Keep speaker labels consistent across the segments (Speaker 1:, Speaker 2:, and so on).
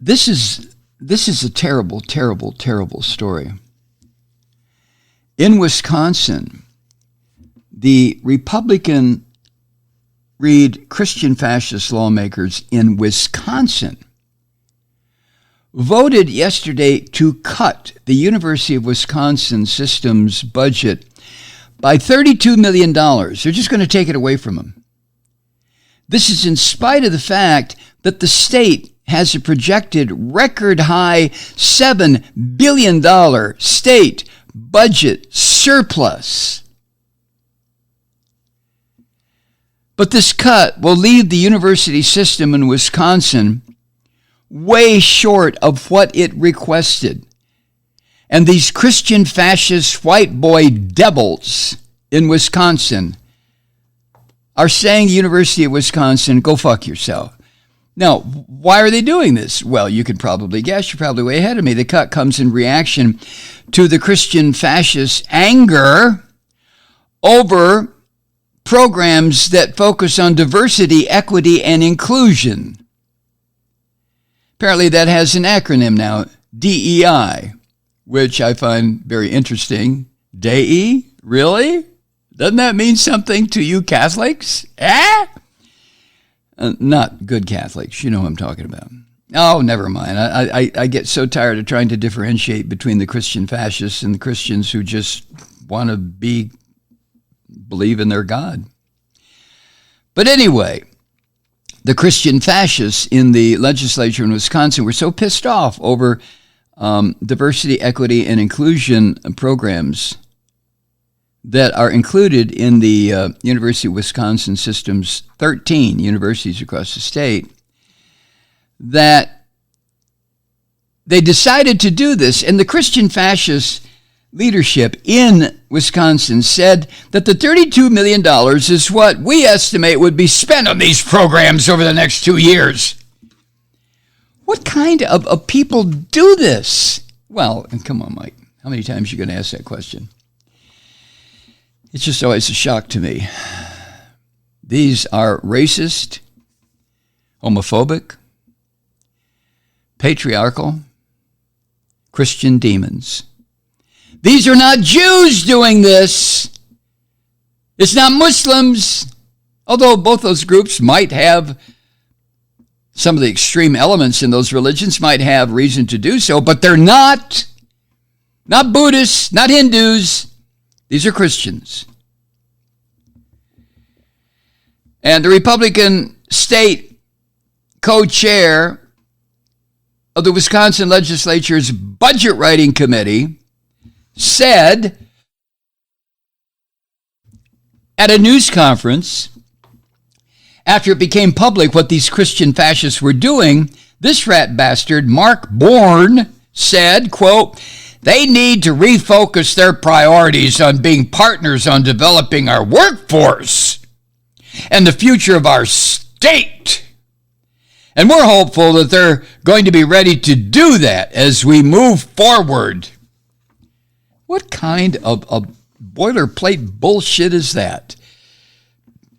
Speaker 1: This is a terrible, terrible, terrible story. In Wisconsin, the Republican Christian fascist lawmakers in Wisconsin voted yesterday to cut the University of Wisconsin system's budget by $32 million. They're just going to take it away from them. This is in spite of the fact that the state has a projected record high $7 billion state budget surplus. But this cut will leave the university system in Wisconsin way short of what it requested. And these Christian fascist white boy devils in Wisconsin are saying the University of Wisconsin, go fuck yourself. Now, why are they doing this? Well, you could probably guess. You're probably way ahead of me. The cut comes in reaction to the Christian fascist anger over programs that focus on diversity, equity, and inclusion. Apparently that has an acronym now, DEI, which I find very interesting. DEI? Really? Doesn't that mean something to you Catholics? Not good Catholics. You know what I'm talking about. Oh, never mind. I get so tired of trying to differentiate between the Christian fascists and the Christians who just want to believe in their God. But anyway, the Christian fascists in the legislature in Wisconsin were so pissed off over diversity, equity, and inclusion programs that are included in the University of Wisconsin system's 13 universities across the state, that they decided to do this. And the Christian fascist leadership in Wisconsin said that the $32 million is what we estimate would be spent on these programs over the next 2 years. What kind of people do this? Well, and come on, Mike, how many times are you going to ask that question? It's just always a shock to me. These are racist, homophobic, patriarchal, Christian demons. These are not Jews doing this. It's not Muslims, although both those groups might have, some of the extreme elements in those religions might have reason to do so, but they're not Buddhists, not Hindus. These are Christians. And the Republican state co-chair of the Wisconsin legislature's budget writing committee said at a news conference, after it became public what these Christian fascists were doing, this rat bastard, Mark Bourne, said, quote, they need to refocus their priorities on being partners on developing our workforce and the future of our state. And we're hopeful that they're going to be ready to do that as we move forward. What kind of boilerplate bullshit is that?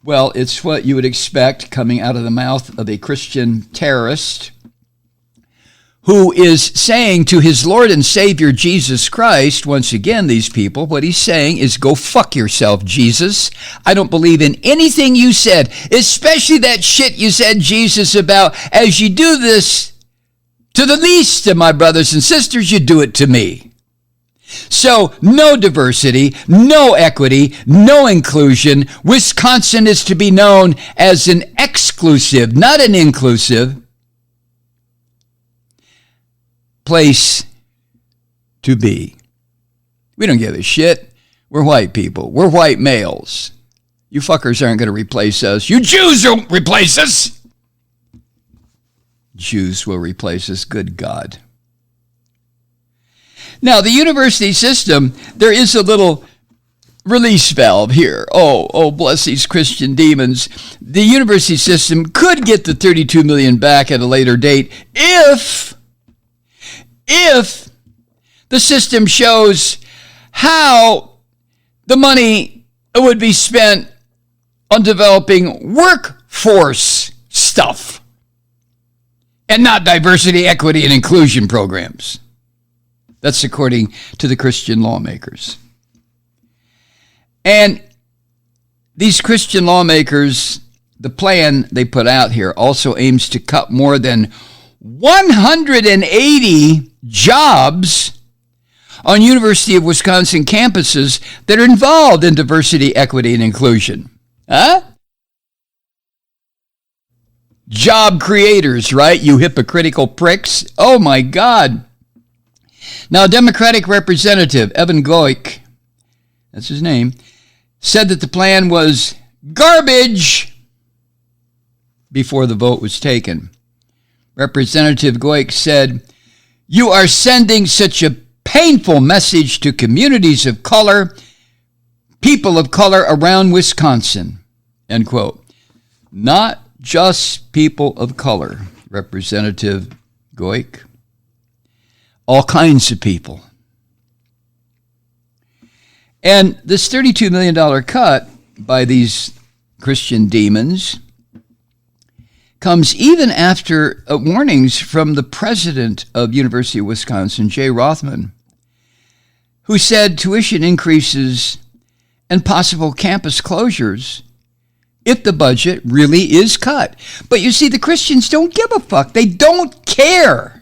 Speaker 1: Well, it's what you would expect coming out of the mouth of a Christian terrorist who is saying to his Lord and Savior Jesus Christ, once again, these people, what he's saying is, go fuck yourself, Jesus. I don't believe in anything you said, especially that shit you said, Jesus, about as you do this to the least of my brothers and sisters, you do it to me. So no diversity, no equity, no inclusion. Wisconsin is to be known as an exclusive, not an inclusive, place to be. We don't give a shit. We're white people. We're white males. You fuckers aren't going to replace us. You Jews don't replace us. Jews will replace us. Good God. Now, the university system, there is a little release valve here. Oh, bless these Christian demons. The university system could get the $32 million back at a later date if the system shows how the money would be spent on developing workforce stuff. and not diversity, equity, and inclusion programs. That's according to the Christian lawmakers. And these Christian lawmakers, the plan they put out here also aims to cut more than 180 jobs on University of Wisconsin campuses that are involved in diversity, equity, and inclusion. Huh? Job creators, right? You hypocritical pricks. Oh my God. Now, Democratic Representative Evan Goik, that's his name, said that the plan was garbage before the vote was taken. Representative Goik said, "You are sending such a painful message to communities of color, people of color around Wisconsin," end quote. Not just people of color, Representative Goik. All kinds of people. And this $32 million cut by these Christian demons comes even after warnings from the president of University of Wisconsin, Jay Rothman, who said tuition increases and possible campus closures if the budget really is cut. But you see, the Christians don't give a fuck. They don't care.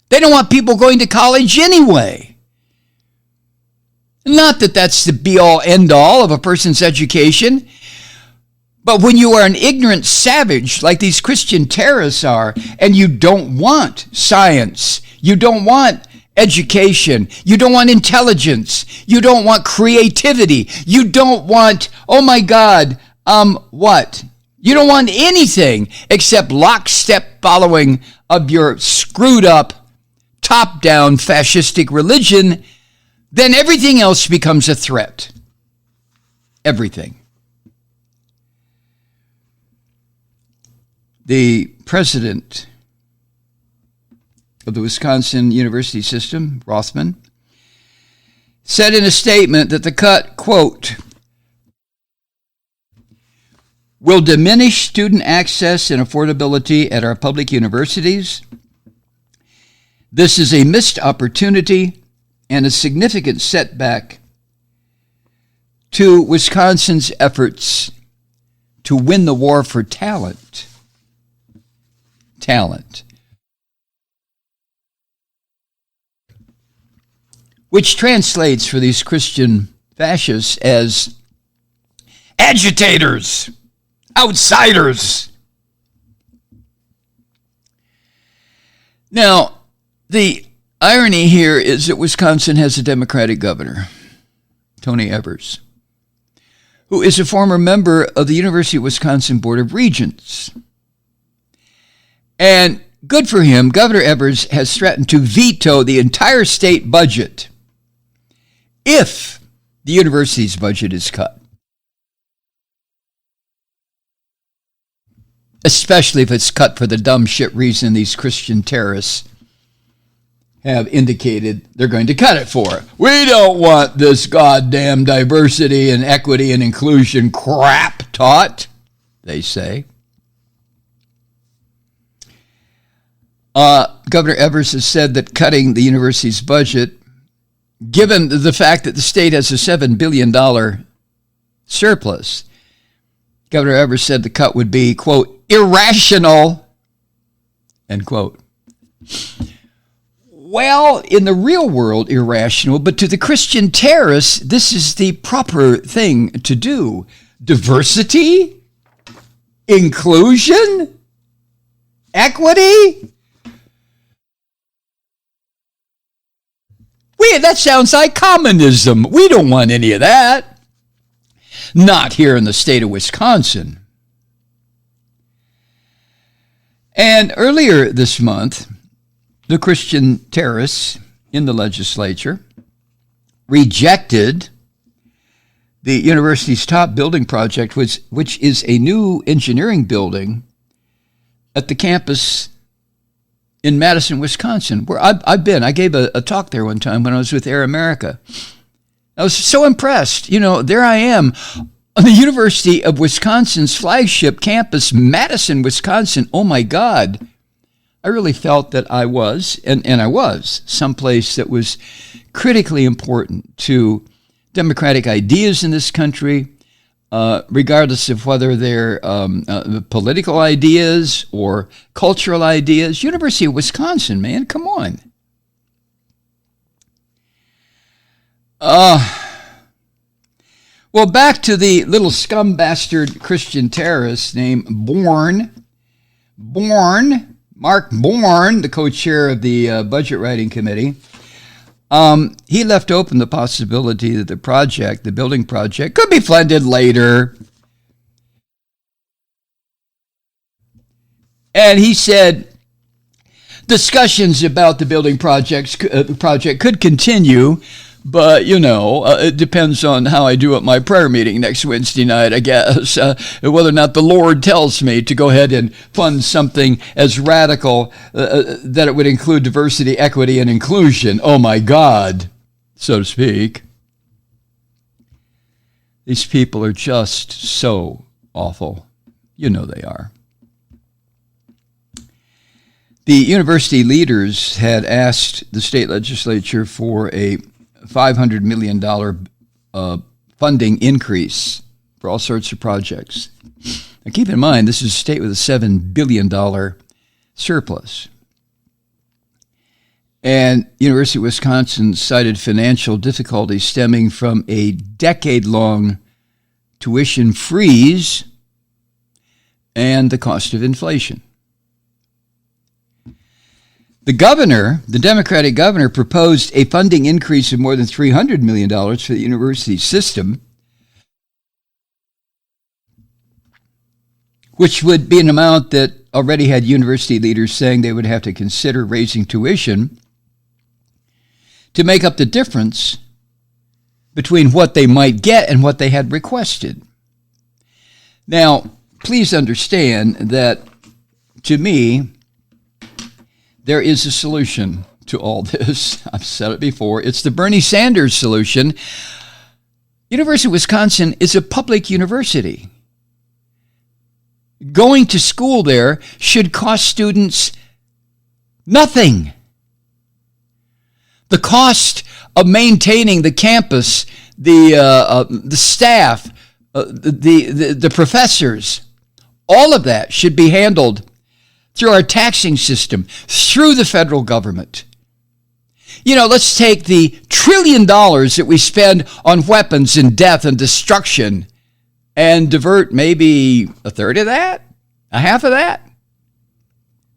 Speaker 1: They don't want people going to college anyway. Not that that's the be-all, end-all of a person's education, but when you are an ignorant savage like these Christian terrorists are, and you don't want science, you don't want education, you don't want intelligence, you don't want creativity, you don't want, oh my God, what? You don't want anything except lockstep following of your screwed up, top-down fascistic religion, then everything else becomes a threat. Everything. The president of the Wisconsin University System, Rothman, said in a statement that the cut, quote, will diminish student access and affordability at our public universities. This is a missed opportunity and a significant setback to Wisconsin's efforts to win the war for talent. Talent. Which translates for these Christian fascists as agitators, outsiders. Now, the irony here is that Wisconsin has a Democratic governor, Tony Evers, who is a former member of the University of Wisconsin Board of Regents. And good for him, Governor Evers has threatened to veto the entire state budget if the university's budget is cut. Especially if it's cut for the dumb shit reason these Christian terrorists have indicated they're going to cut it for. We don't want this goddamn diversity and equity and inclusion crap taught, they say. Governor Evers has said that cutting the university's budget, given the fact that the state has a $7 billion surplus, Governor Evers said the cut would be, quote, irrational, end quote. Well, in the real world, irrational, but to the Christian terrorists, this is the proper thing to do. Diversity, inclusion, equity. That sounds like communism. We don't want any of that. Not here in the state of Wisconsin. And earlier this month, the Christian terrorists in the legislature rejected the university's top building project, which is a new engineering building at the campus in Madison, Wisconsin, where I've been. I gave a talk there one time when I was with Air America. I was so impressed. You know, there I am on the University of Wisconsin's flagship campus, Madison, Wisconsin. Oh, my God. I really felt that I was, and I was, someplace that was critically important to democratic ideas in this country, regardless of whether they're political ideas or cultural ideas. University of Wisconsin, man, come on. Well, back to the little scum bastard Christian terrorist named Mark Bourne, the co-chair of the Budget Writing Committee. He left open the possibility that the building project, could be funded later. And he said discussions about the building project could continue, but, it depends on how I do at my prayer meeting next Wednesday night, I guess, whether or not the Lord tells me to go ahead and fund something as radical that it would include diversity, equity, and inclusion. Oh, my God, so to speak. These people are just so awful. You know they are. The university leaders had asked the state legislature for a $500 million funding increase for all sorts of projects. Now keep in mind, this is a state with a $7 billion surplus. And University of Wisconsin cited financial difficulties stemming from a decade-long tuition freeze and the cost of inflation. The Democratic governor, proposed a funding increase of more than $300 million for the university system, which would be an amount that already had university leaders saying they would have to consider raising tuition to make up the difference between what they might get and what they had requested. Now, please understand that, to me, there is a solution to all this. I've said it before. It's the Bernie Sanders solution. University of Wisconsin is a public university. Going to school there should cost students nothing. The cost of maintaining the campus, the staff, the professors, all of that should be handled through our taxing system, through the federal government. Let's take the $1 trillion that we spend on weapons and death and destruction and divert maybe a third of that, a half of that,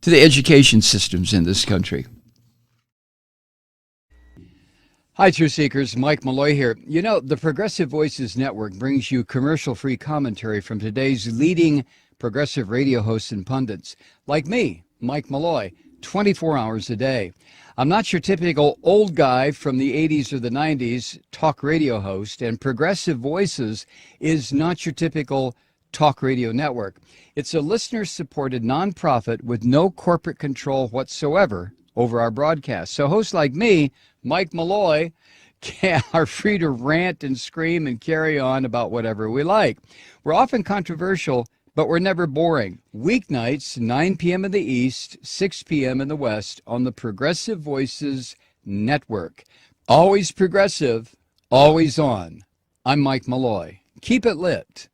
Speaker 1: to the education systems in this country. Hi, Truth Seekers. Mike Malloy here. The Progressive Voices Network brings you commercial-free commentary from today's leading progressive radio hosts and pundits, like me, Mike Malloy, 24 hours a day. I'm not your typical old guy from the 80s or the 90s talk radio host, and Progressive Voices is not your typical talk radio network. It's a listener-supported nonprofit with no corporate control whatsoever over our broadcast. So hosts like me, Mike Malloy, are free to rant and scream and carry on about whatever we like. We're often controversial, but we're never boring. Weeknights, 9 p.m. in the East, 6 p.m. in the West on the Progressive Voices Network. Always progressive, always on. I'm Mike Malloy. Keep it lit.